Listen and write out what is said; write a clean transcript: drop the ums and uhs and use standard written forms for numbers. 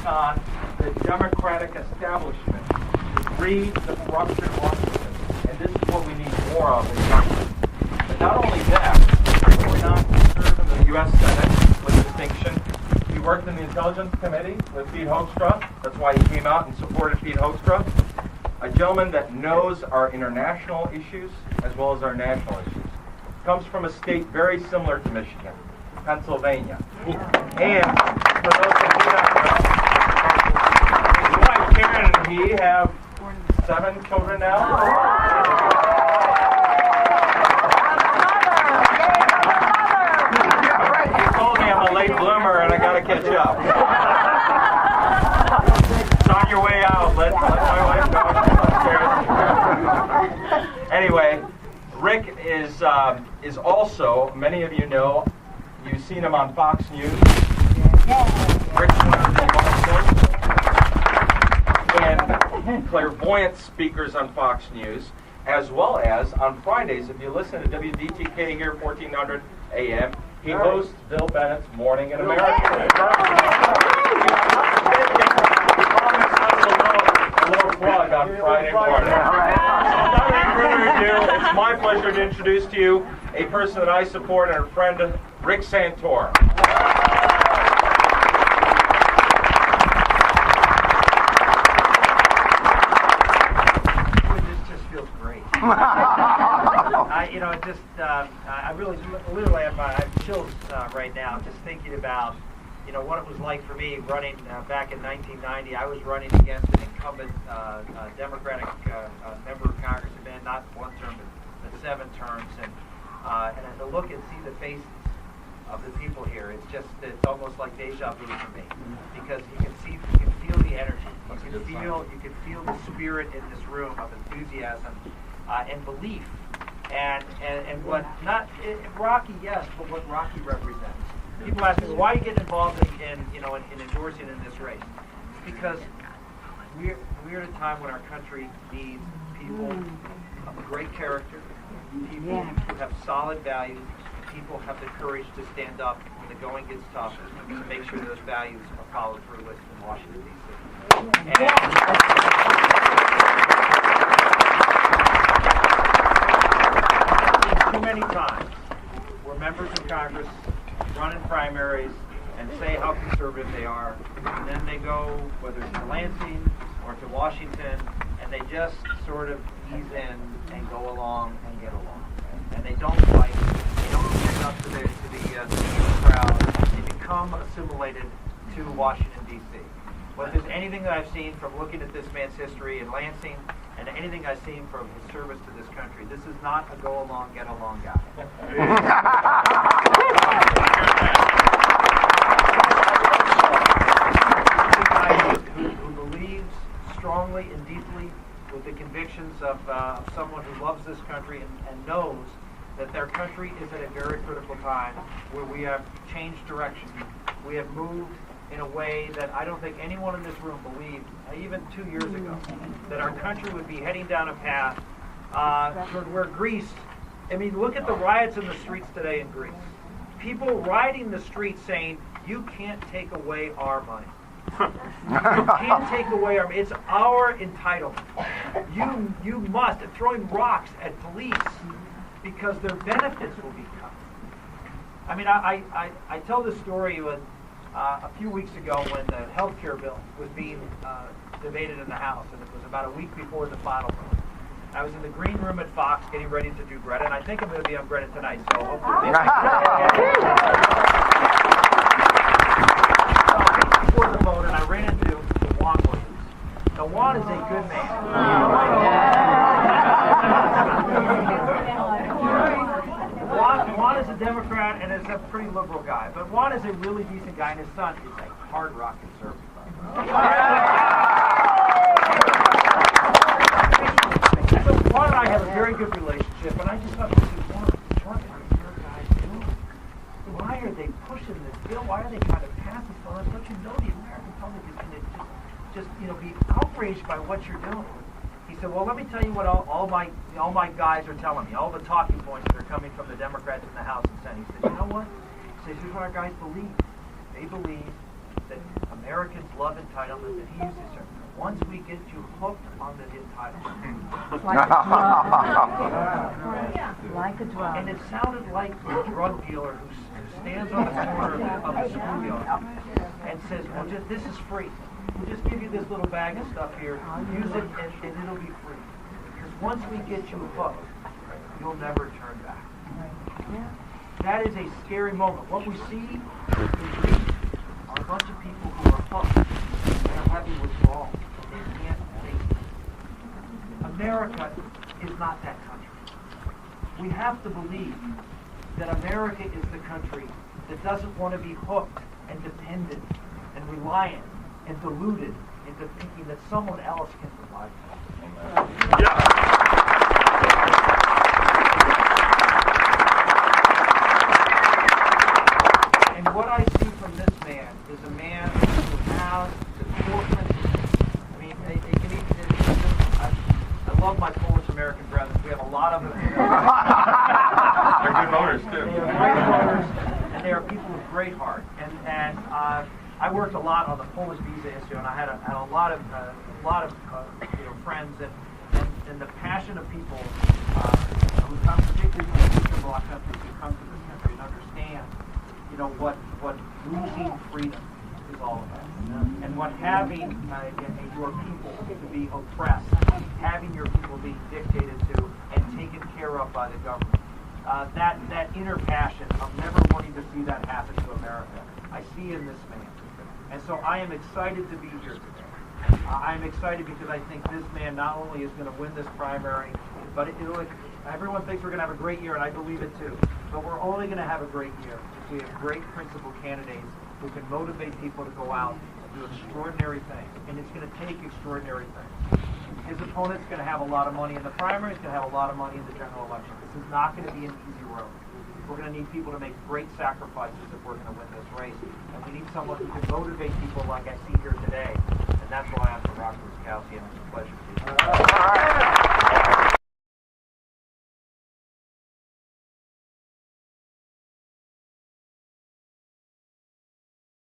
on the Democratic establishment to breed the corruption in Washington. And this is what we need more of in government. But not only that, he went on to serve in the U.S. Senate with distinction. He worked in the Intelligence Committee with Pete Hoekstra. That's why he came out and supported Pete Hoekstra. A gentleman that knows our international issues as well as our national issues. Comes from a state very similar to Michigan, Pennsylvania. And for those that do not know, his wife Karen and he have 7 children now. He told me I'm a late bloomer and I gotta catch up. It's on your way out. Let my wife know. Anyway, Rick is also, many of you know, you've seen him on Fox News. Rick's one of the and clairvoyant speakers on Fox News, as well as on Fridays, if you listen to WDTK here, 1400 AM, he hosts Bill Bennett's Morning in America. A little plug on Friday morning. Without further ado, it's my pleasure to introduce to you a person that I support and a friend, Rick Santorum. This just feels great. I really, literally, I have chills right now just thinking about, what it was like for me running back in 1990. I was running against an incumbent Democratic member of Congress, who been not one term but 7 terms, and to look and see the faces of the people here, it's almost like deja vu for me, because you can feel the energy, you can feel the spirit in this room of enthusiasm and belief, and what not Rocky, yes, but what Rocky represents. People ask me, well, why are you getting involved in endorsing in this race? It's because we're at a time when our country needs people of great character, people who have solid values, and people who have the courage to stand up when the going gets tough to make sure those values are followed through with in Washington, D.C. Too many times where members of Congress run in primaries and say how conservative they are, and then they go, whether it's to Lansing or to Washington, and they just sort of ease in and go along and get along. And they don't fight, they don't stand up to the crowd, they become assimilated to Washington, D.C. But if there's anything that I've seen from looking at this man's history in Lansing, and anything I've seen from his service to this country, this is not a go-along, get-along guy. Who believes strongly and deeply with the convictions of someone who loves this country and knows that their country is at a very critical time where we have changed direction. We have moved in a way that I don't think anyone in this room believed, even 2 years ago, that our country would be heading down a path toward where Greece, look at the riots in the streets today in Greece. People rioting the streets saying, you can't take away our money. You can't take away our money. It's our entitlement. You must. Throwing rocks at police because their benefits will be cut. I tell this story with a few weeks ago when the health care bill was being debated in the House, and it was about a week before the final vote. I was in the green room at Fox getting ready to do Greta, and I think I'm going to be on Greta tonight, so hopefully before the vote, and I ran into Juan Williams. Now, Juan is a good man. Juan is a Democrat and is a pretty liberal guy, but Juan is a really decent guy, and his son is a hard rock conservative. So Juan and I have a very good relationship, and I just thought, what are your guys doing? Why are they pushing this bill? Why are they trying to pass this bill? Don't you know the American public is going to just be outraged by what you're doing? He said, well, let me tell you what all my guys are telling me, all the talking points that are coming from the Democrats in the House and Senate. He said, you know what? He says, here's what our guys believe. They believe that Americans love entitlement, and he used to say, once we get you hooked on the entitlement. Like a drug. Like a drug. And it sounded like a drug dealer who stands on the corner of a schoolyard and says, well, this is free. We'll just give you this little bag of stuff here, use it, and it'll be free. Because once we get you hooked, you'll never turn back. That is a scary moment. What we see in Greece are a bunch of people who are hooked and are having withdrawal. They can't take it. America is not that country. We have to believe that America is the country that doesn't want to be hooked and dependent and reliant and deluded into thinking that someone else can provide for us. Yeah. And what I see from this man is a man who has the core principles. I mean, they can I love my Polish American brethren. We have a lot of them. They're good voters too. They are great voters, and they are people with great heart. And I worked a lot on the Polish visa issue, and I had a lot of friends, and the passion of people who come particularly from the Eastern Bloc countries who come to this country and understand, what losing freedom is all about, and what having your people to be oppressed, having your people be dictated to and taken care of by the government. That inner passion of never wanting to see that happen to America, I see in this man. And so I am excited to be here today. I'm excited because I think this man not only is going to win this primary, but everyone thinks we're going to have a great year, and I believe it too. But we're only going to have a great year if we have great principled candidates who can motivate people to go out and do extraordinary things. And it's going to take extraordinary things. His opponent's going to have a lot of money in the primary. He's going to have a lot of money in the general election. This is not going to be an easy road. We're going to need people to make great sacrifices if we're going to win this race. And we need someone who can motivate people like I see here today. And that's why I'm for Roger Wiskowski, and it's a pleasure to be here.